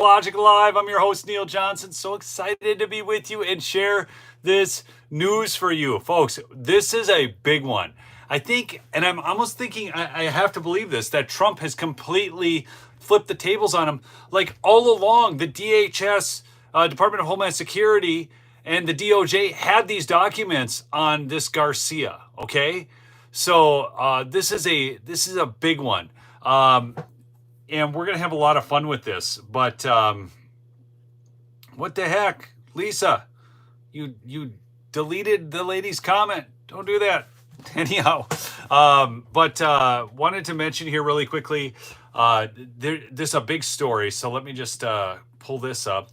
Logic Live. I'm your host, Neil Johnson. So excited to be with you and share this news for you. Folks, this is a big one. I think, and I'm almost thinking, I have to believe this, that Trump has completely flipped the tables on him. Like all along, the DHS, Department of Homeland Security, and the DOJ had these documents on this Garcia, okay? So this is a big one. And we're going to have a lot of fun with this. But what the heck? Lisa, you deleted the lady's comment. Don't do that. Anyhow, but wanted to mention here really quickly, this is a big story. So let me just pull this up.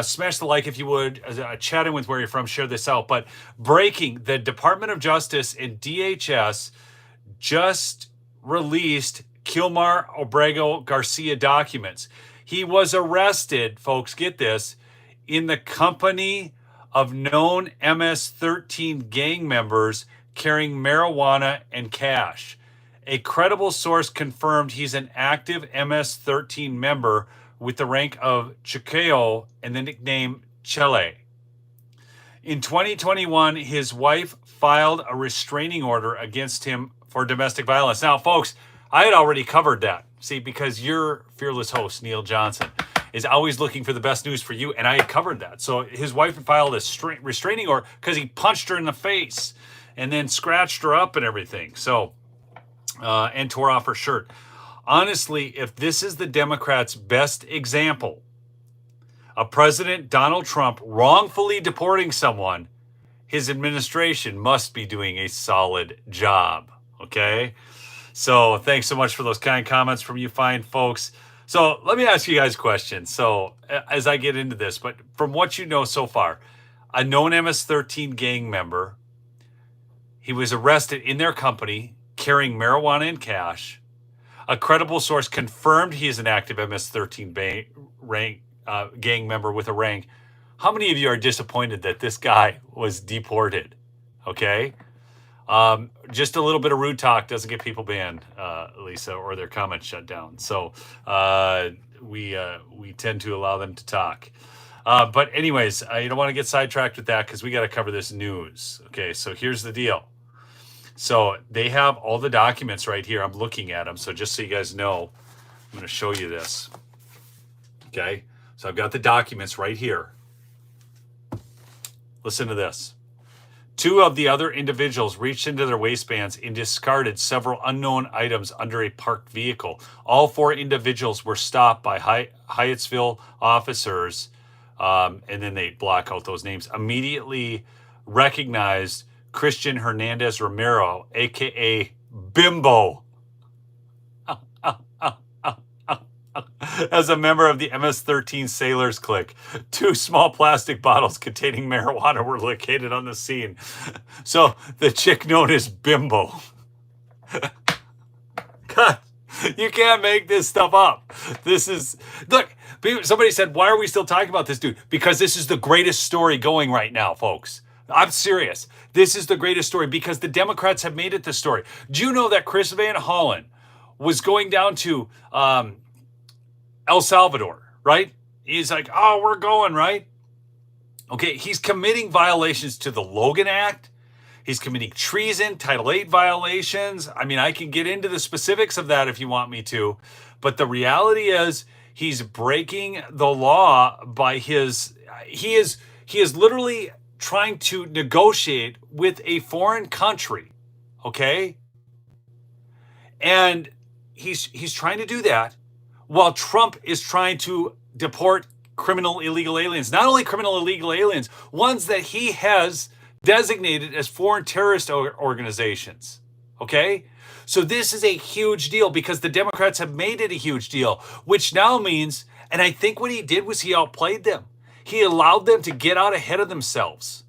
Smash the like if you would. Chat in with where you're from. Share this out. But breaking, the Department of Justice and DHS just released Kilmar Obrego Garcia documents. He was arrested, folks, get this, in the company of known MS-13 gang members carrying marijuana and cash. A credible source confirmed he's an active MS-13 member with the rank of Chiqueo and the nickname Chele. In 2021, his wife filed a restraining order against him for domestic violence. Now, folks, I had already covered that. See, because your fearless host, Neil Johnson, is always looking for the best news for you, and I had covered that. So his wife filed a restraining order because he punched her in the face and then scratched her up and everything. So, and tore off her shirt. Honestly, if this is the Democrats' best example of President Donald Trump wrongfully deporting someone, his administration must be doing a solid job, okay? So thanks so much for those kind comments from you fine folks. So let me ask you guys questions. So as I get into this, but from what you know so far, a known MS-13 gang member, he was arrested in their company carrying marijuana and cash. A credible source confirmed he is an active MS-13 gang member with a rank. How many of you are disappointed that this guy was deported? Okay. Just a little bit of rude talk doesn't get people banned, Lisa, or their comments shut down. So we tend to allow them to talk. But anyways, you don't want to get sidetracked with that because we got to cover this news. Okay, so here's the deal. So they have all the documents right here. I'm looking at them. So just so you guys know, I'm going to show you this. Okay, so I've got the documents right here. Listen to this. 2 of the other individuals reached into their waistbands and discarded several unknown items under a parked vehicle. All 4 individuals were stopped by Hyattsville officers, and then they block out those names. Immediately recognized Christian Hernandez Romero, a.k.a. Bimbo, as a member of the MS-13 Sailors Clique. 2 small plastic bottles containing marijuana were located on the scene. So the chick known as Bimbo. God, you can't make this stuff up. This is, look, somebody said, why are we still talking about this dude? Because this is the greatest story going right now, folks. I'm serious. This is the greatest story because the Democrats have made it the story. Do you know that Chris Van Hollen was going down to El Salvador, right? He's like, oh, we're going, right? Okay, he's committing violations to the Logan Act. He's committing treason, Title VIII violations. I mean, I can get into the specifics of that if you want me to. But the reality is he's breaking the law by he is literally trying to negotiate with a foreign country, okay? And he's trying to do that while Trump is trying to deport criminal illegal aliens. Not only criminal illegal aliens, ones that he has designated as foreign terrorist organizations, okay? So this is a huge deal because the Democrats have made it a huge deal, which now means, and I think what he did was he outplayed them. He allowed them to get out ahead of themselves.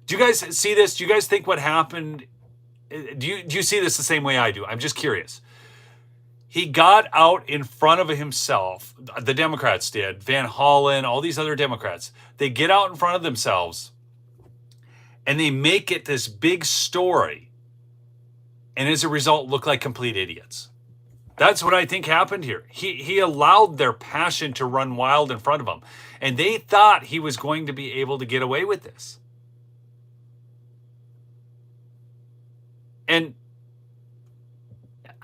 Do you guys see this? Do you guys think what happened? Do you see this the same way I do? I'm just curious. He got out in front of himself. The Democrats did. Van Hollen, all these other Democrats. They get out in front of themselves and they make it this big story. And as a result, look like complete idiots. That's what I think happened here. He allowed their passion to run wild in front of him. And they thought he was going to be able to get away with this. And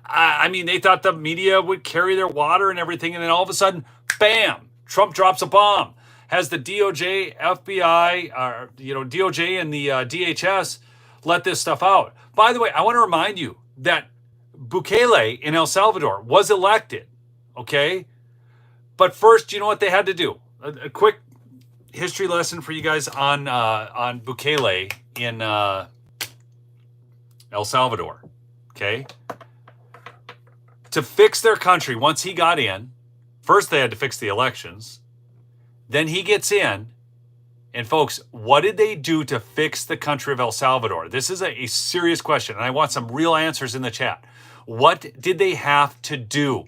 I mean, they thought the media would carry their water and everything. And then all of a sudden, bam, Trump drops a bomb. Has the DOJ, FBI, DOJ and the DHS let this stuff out. By the way, I want to remind you that Bukele in El Salvador was elected, okay? But first, you know what they had to do? A quick history lesson for you guys on Bukele in El Salvador, okay? To fix their country, once he got in, first they had to fix the elections. Then he gets in. And folks, what did they do to fix the country of El Salvador? This is a serious question, and I want some real answers in the chat. What did they have to do?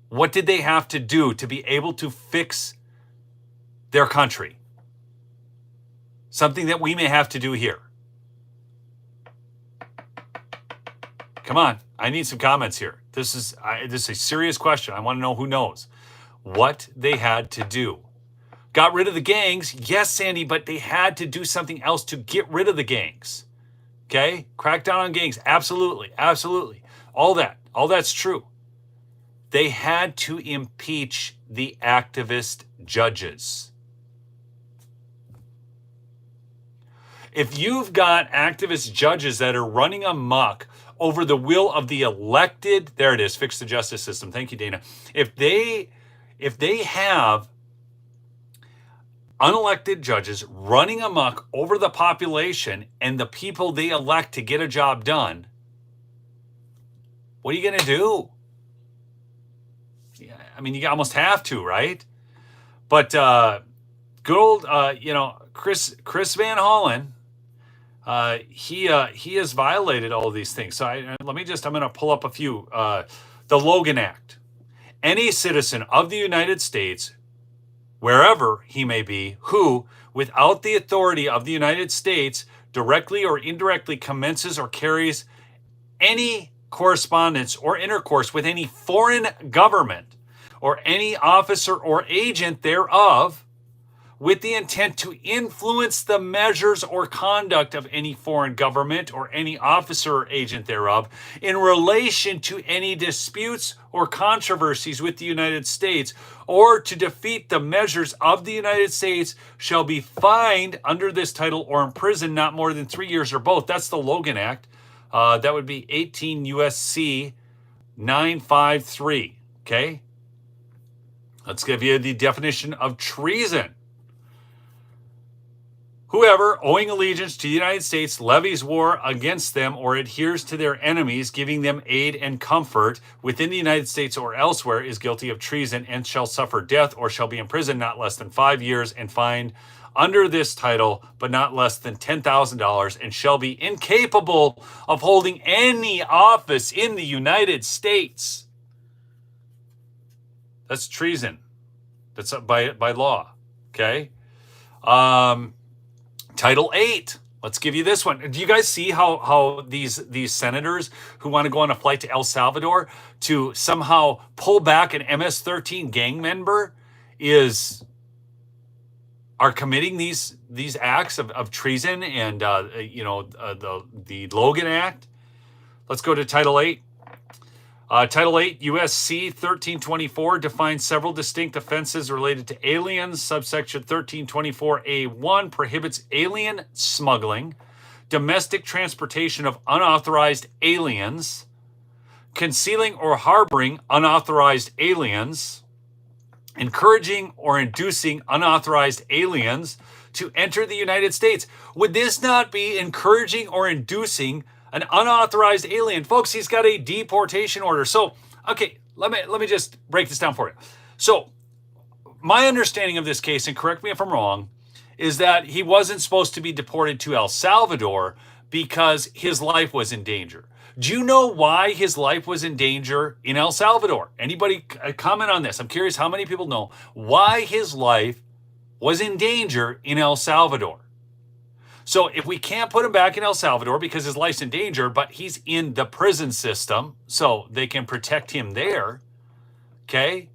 What did they have to do to be able to fix their country? Something that we may have to do here. Come on, I need some comments here. This is a serious question. I want to know who knows. What they had to do. Got rid of the gangs. Yes, Sandy, but they had to do something else to get rid of the gangs. Okay? Crack down on gangs. Absolutely. Absolutely. All that's true. They had to impeach the activist judges. If you've got activist judges that are running amok over the will of the elected, there it is, fix the justice system. Thank you, Dana. If they have unelected judges running amok over the population and the people they elect to get a job done, what are you going to do? Yeah, I mean, you almost have to, right? But good old, Chris Van Hollen, he has violated all of these things. So I'm going to pull up a few. The Logan Act. Any citizen of the United States, wherever he may be, who, without the authority of the United States, directly or indirectly commences or carries any correspondence or intercourse with any foreign government or any officer or agent thereof, with the intent to influence the measures or conduct of any foreign government or any officer or agent thereof in relation to any disputes or controversies with the United States, or to defeat the measures of the United States, shall be fined under this title or imprisoned not more than 3 years or both. That's the Logan Act. That would be 18 USC 953. Okay? Let's give you the definition of treason. Whoever, owing allegiance to the United States, levies war against them or adheres to their enemies, giving them aid and comfort within the United States or elsewhere, is guilty of treason and shall suffer death or shall be imprisoned not less than 5 years and fined under this title, but not less than $10,000, and shall be incapable of holding any office in the United States. That's treason. That's by law. Okay? Title 8. Let's give you this one. Do you guys see how these senators who want to go on a flight to El Salvador to somehow pull back an MS-13 gang member are committing these acts of treason and the Logan Act? Let's go to Title 8. Title 8, USC 1324 defines several distinct offenses related to aliens. Subsection 1324A1 prohibits alien smuggling, domestic transportation of unauthorized aliens, concealing or harboring unauthorized aliens, encouraging or inducing unauthorized aliens to enter the United States. Would this not be encouraging or inducing an unauthorized alien? Folks, he's got a deportation order. So, okay, let me just break this down for you. So, my understanding of this case, and correct me if I'm wrong, is that he wasn't supposed to be deported to El Salvador because his life was in danger. Do you know why his life was in danger in El Salvador? Anybody comment on this? I'm curious how many people know why his life was in danger in El Salvador. So if we can't put him back in El Salvador because his life's in danger, but he's in the prison system, so they can protect him there, okay?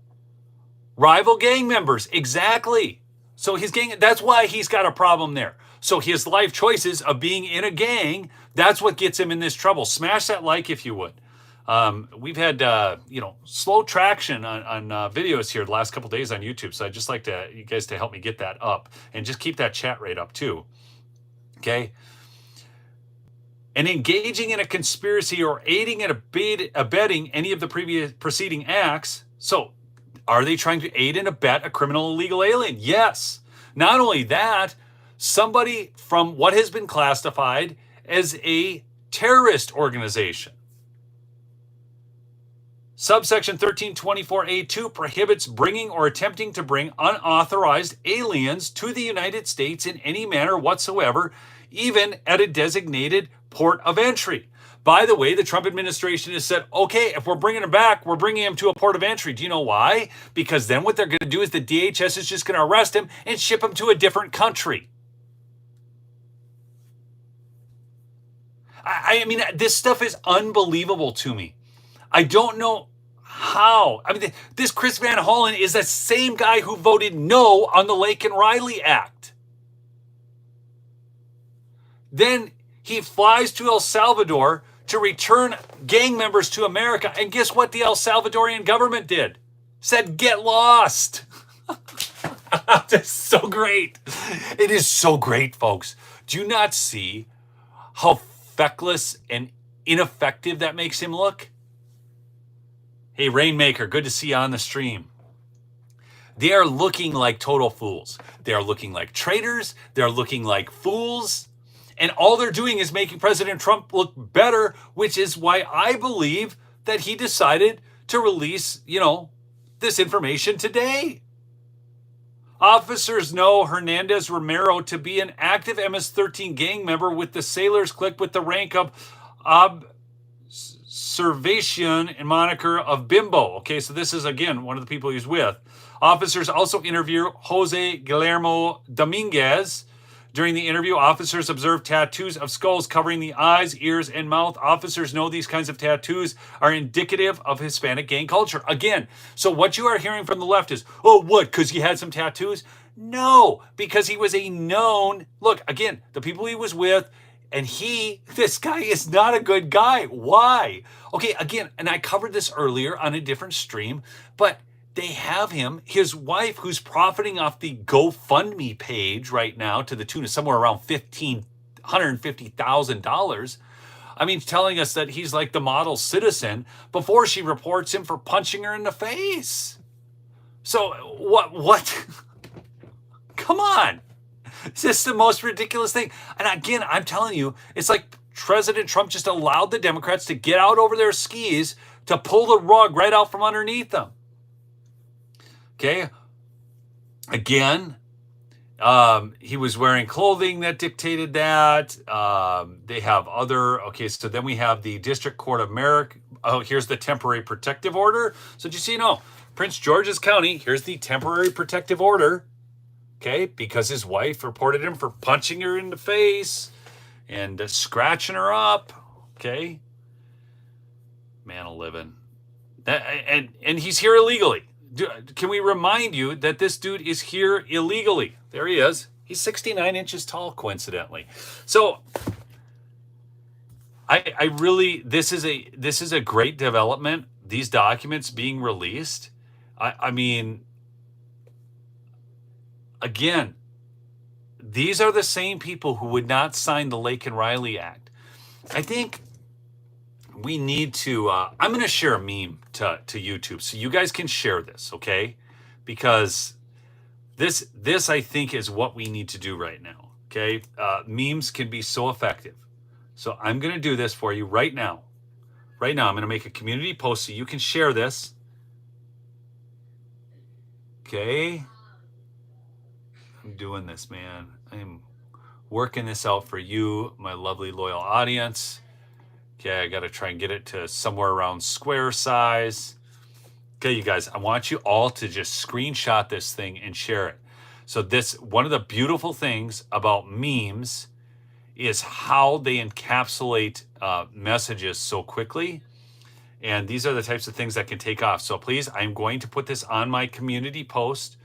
Rival gang members, exactly. So his gang, that's why he's got a problem there. So his life choices of being in a gang, that's what gets him in this trouble. Smash that like if you would. We've had, slow traction on videos here the last couple days on YouTube. So I'd just like you guys to help me get that up and just keep that chat rate up too. Okay. And engaging in a conspiracy or aiding and abetting any of the previous preceding acts. So are they trying to aid and abet a criminal illegal alien? Yes. Not only that, somebody from what has been classified as a terrorist organization. Subsection 1324A2 prohibits bringing or attempting to bring unauthorized aliens to the United States in any manner whatsoever, even at a designated port of entry. By the way, the Trump administration has said, okay, if we're bringing them back, we're bringing them to a port of entry. Do you know why? Because then what they're going to do is the DHS is just going to arrest him and ship him to a different country. I mean, this stuff is unbelievable to me. I don't know how. I mean, this Chris Van Hollen is the same guy who voted no on the Lake and Riley Act. Then he flies to El Salvador to return gang members to America. And guess what the El Salvadorian government did? Said, get lost. That's so great. It is so great, folks. Do you not see how feckless and ineffective that makes him look? Hey, Rainmaker, good to see you on the stream. They are looking like total fools. They are looking like traitors. They're looking like fools. And all they're doing is making President Trump look better, which is why I believe that he decided to release, this information today. Officers know Hernandez Romero to be an active MS-13 gang member with the Sailors Clique with the rank of observation and moniker of Bimbo. Okay, so this is, again, one of the people he's with. Officers also interview Jose Guillermo Dominguez. During the interview, officers observed tattoos of skulls covering the eyes, ears, and mouth. Officers know these kinds of tattoos are indicative of Hispanic gang culture. Again, so what you are hearing from the left is, oh, what, because he had some tattoos? No, because he was a known, look, again, the people he was with, and this guy is not a good guy. Why? Okay, again, and I covered this earlier on a different stream, but they have him, his wife, who's profiting off the GoFundMe page right now to the tune of somewhere around $150,000. I mean, telling us that he's like the model citizen before she reports him for punching her in the face. So what? Come on. It's just the most ridiculous thing. And again, I'm telling you, it's like President Trump just allowed the Democrats to get out over their skis to pull the rug right out from underneath them. Okay. Again, he was wearing clothing that dictated that. They have other, okay, so then we have the District Court of Merrick. Oh, here's the temporary protective order. So just so you know, Prince George's County, here's the temporary protective order. Okay, because his wife reported him for punching her in the face and scratching her up. Okay. Man of living. And he's here illegally. Can we remind you that this dude is here illegally? There he is. He's 69 inches tall, coincidentally. So I really, this is a great development. These documents being released. I mean, again, these are the same people who would not sign the Lake and Riley Act. I think we need to, I'm going to share a meme to YouTube so you guys can share this, okay? Because this I think is what we need to do right now, okay? Memes can be so effective. So I'm going to do this for you right now. Right now, I'm going to make a community post so you can share this. Okay? I'm doing this, man. I'm working this out for you, my lovely loyal audience. Okay, I got to try and get it to somewhere around square size. Okay, you guys, I want you all to just screenshot this thing and share it. So one of the beautiful things about memes is how they encapsulate messages so quickly. And these are the types of things that can take off. So please, I'm going to put this on my community post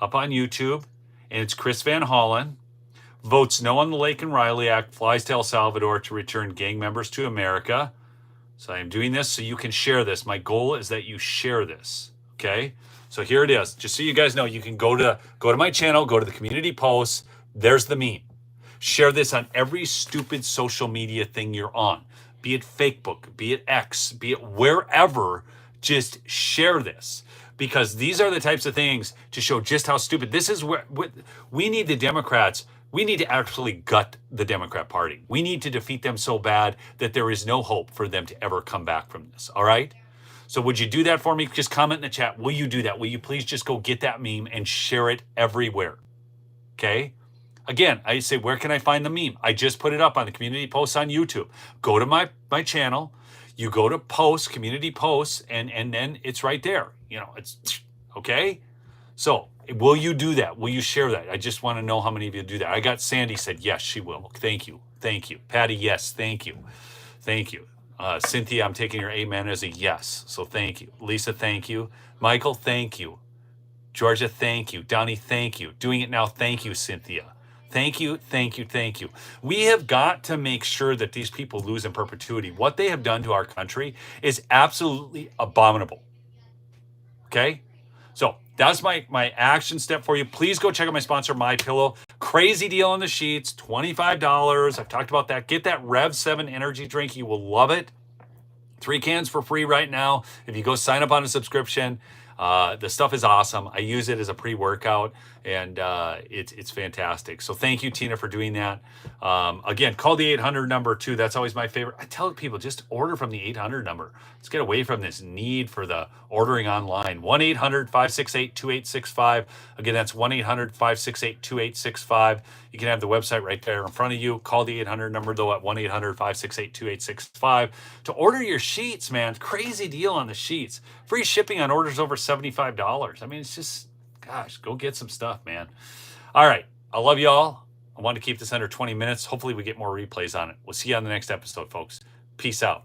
up on YouTube. And it's Chris Van Hollen. Votes no on the Lake and Riley Act, flies to El Salvador to return gang members to America. So I'm doing this so you can share this. My goal is that you share this, okay? So here it is. Just so you guys know, you can go to my channel, go to the community posts. There's the meme. Share this on every stupid social media thing you're on. Be it Facebook, be it X, be it wherever, just share this. Because these are the types of things to show just how stupid. This is where we need the Democrats. We need to actually gut the Democrat Party. We need to defeat them so bad that there is no hope for them to ever come back from this, all right? So would you do that for me? Just comment in the chat. Will you do that? Will you please just go get that meme and share it everywhere, okay? Again, I say, where can I find the meme? I just put it up on the community posts on YouTube. Go to my channel. You go to posts, community posts, and then it's right there. You know, it's okay. So will you do that? Will you share that? I just want to know how many of you do that. I got Sandy said, yes, she will. Thank you. Thank you. Patty, yes. Thank you. Thank you. Cynthia, I'm taking your amen as a yes. So thank you. Lisa, thank you. Michael, thank you. Georgia, thank you. Donnie, thank you. Doing it now, thank you, Cynthia. Thank you, thank you, thank you. We have got to make sure that these people lose in perpetuity. What they have done to our country is absolutely abominable. Okay? So that's my action step for you. Please go check out my sponsor, MyPillow. Crazy deal on the sheets, $25. I've talked about that. Get that Rev 7 energy drink. You will love it. 3 cans for free right now. If you go sign up on a subscription, the stuff is awesome. I use it as a pre-workout, and it's fantastic. So thank you, Tina, for doing that. Again, call the 800 number too. That's always my favorite. I tell people, just order from the 800 number. Let's get away from this need for the ordering online. 1-800-568-2865. Again, that's 1-800-568-2865. You can have the website right there in front of you. Call the 800 number, though, at 1-800-568-2865 to order your sheets, man. Crazy deal on the sheets. Free shipping on orders over $75. I mean, it's just, gosh, go get some stuff, man. All right. I love y'all. I want to keep this under 20 minutes. Hopefully we get more replays on it. We'll see you on the next episode, folks. Peace out.